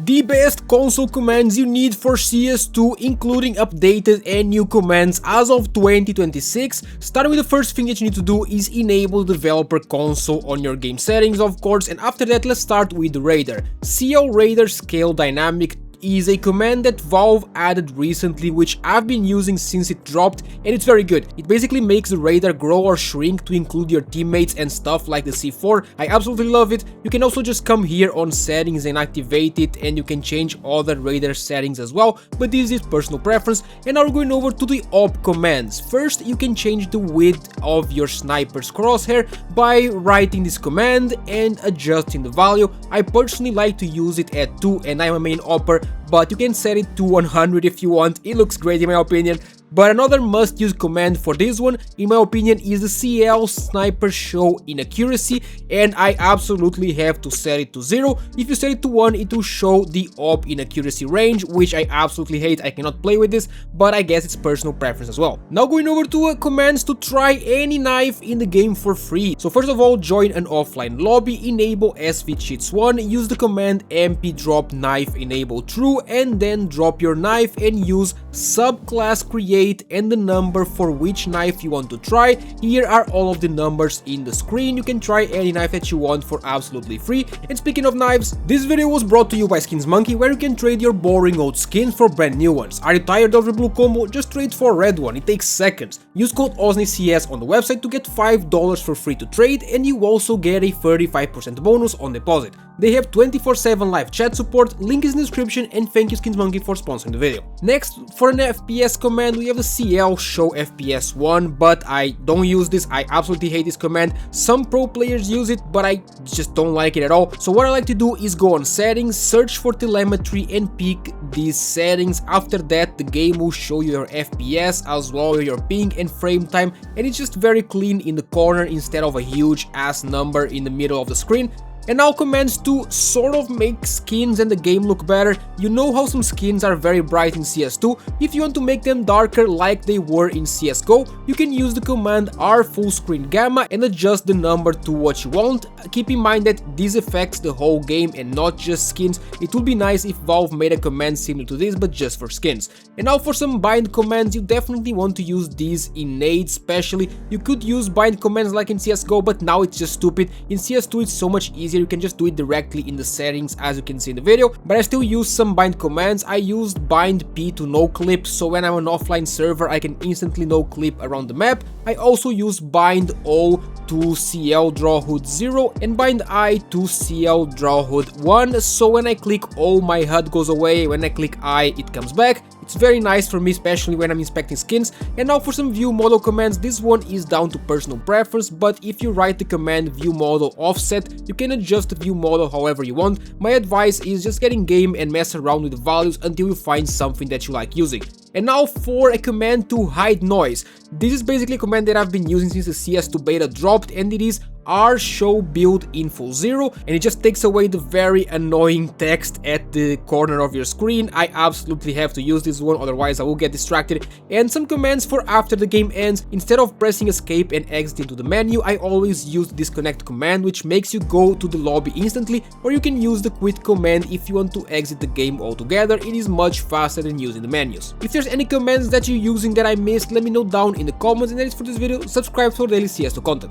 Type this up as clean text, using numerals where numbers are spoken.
The best console commands you need for CS2, including updated and new commands as of 2026. Starting with the first thing that you need to do is enable developer console on your game settings, of course, and after that let's start with the radar. CL radar scale dynamic is a command that Valve added recently, which I've been using since it dropped, and it's very good. It basically makes the radar grow or shrink to include your teammates and stuff like the C4. I absolutely love it. You can also just come here on settings and activate it, and you can change other radar settings as well, but this is personal preference. And now we're going over to the op commands. First, you can change the width of your sniper's crosshair by writing this command and adjusting the value. I personally like to use it at 2 and I'm a main opper, but you can set it to 100 if you want. It looks great in my opinion. But another must-use command for this one, in my opinion, is the CL Sniper Show Inaccuracy, and I absolutely have to set it to 0. If you set it to 1, it will show the op inaccuracy range, which I absolutely hate. I cannot play with this, but I guess it's personal preference as well. Now going over to commands to try any knife in the game for free. So first of all, join an offline lobby, enable SV Cheats 1, use the command MP drop knife enable true, and then drop your knife and use subclass create and the number for which knife you want to try. Here are all of the numbers in the screen. You can try any knife that you want for absolutely free. And speaking of knives, this video was brought to you by SkinsMonkey, where you can trade your boring old skins for brand new ones. Are you tired of your blue combo? Just trade for a red one, it takes seconds. Use code OSNICS on the website to get $5 for free to trade, and you also get a 35% bonus on deposit. They have 24/7 live chat support, link is in the description, and thank you SkinsMonkey for sponsoring the video. Next, for an FPS command, we have the CL Show FPS 1, but I don't use this. I absolutely hate this command. Some pro players use it, but I just don't like it at all. So what I like to do is go on settings, search for telemetry, and pick these settings. After that, the game will show you your FPS as well as your ping and frame time, and it's just very clean in the corner instead of a huge ass number in the middle of the screen. And now commands to sort of make skins and the game look better. You know how some skins are very bright in CS2, if you want to make them darker like they were in CSGO, you can use the command R full screen gamma and adjust the number to what you want. Keep in mind that this affects the whole game and not just skins. It would be nice if Valve made a command similar to this, but just for skins. And now for some bind commands, you definitely want to use these in nades especially. You could use bind commands like in CSGO, but now it's just stupid. In CS2 it's so much easier. You can just do it directly in the settings, as you can see in the video, but I still use some bind commands. I used bind P to no clip, so when I'm on an offline server I can instantly no clip around the map. I also use bind O to CL draw hood 0 and bind I to CL draw hood 1, so when I click O my HUD goes away, when I click I it comes back. It's very nice for me, especially when I'm inspecting skins. And now for some view model commands, this one is down to personal preference, but if you write the command view model offset, you can adjust the view model however you want. My advice is just get in game and mess around with the values until you find something that you like using. And now for a command to hide noise. This is basically a command that I've been using since the CS2 beta dropped, and it is R show build info 0, and it just takes away the very annoying text at the corner of your screen. I absolutely have to use this one, otherwise I will get distracted. And some commands for after the game ends. Instead of pressing escape and exit into the menu, I always use the disconnect command, which makes you go to the lobby instantly, or you can use the quit command if you want to exit the game altogether. It is much faster than using the menus. If there's any commands that you're using that I missed, let me know down in the comments. And that is for this video. Subscribe for daily CS2 content.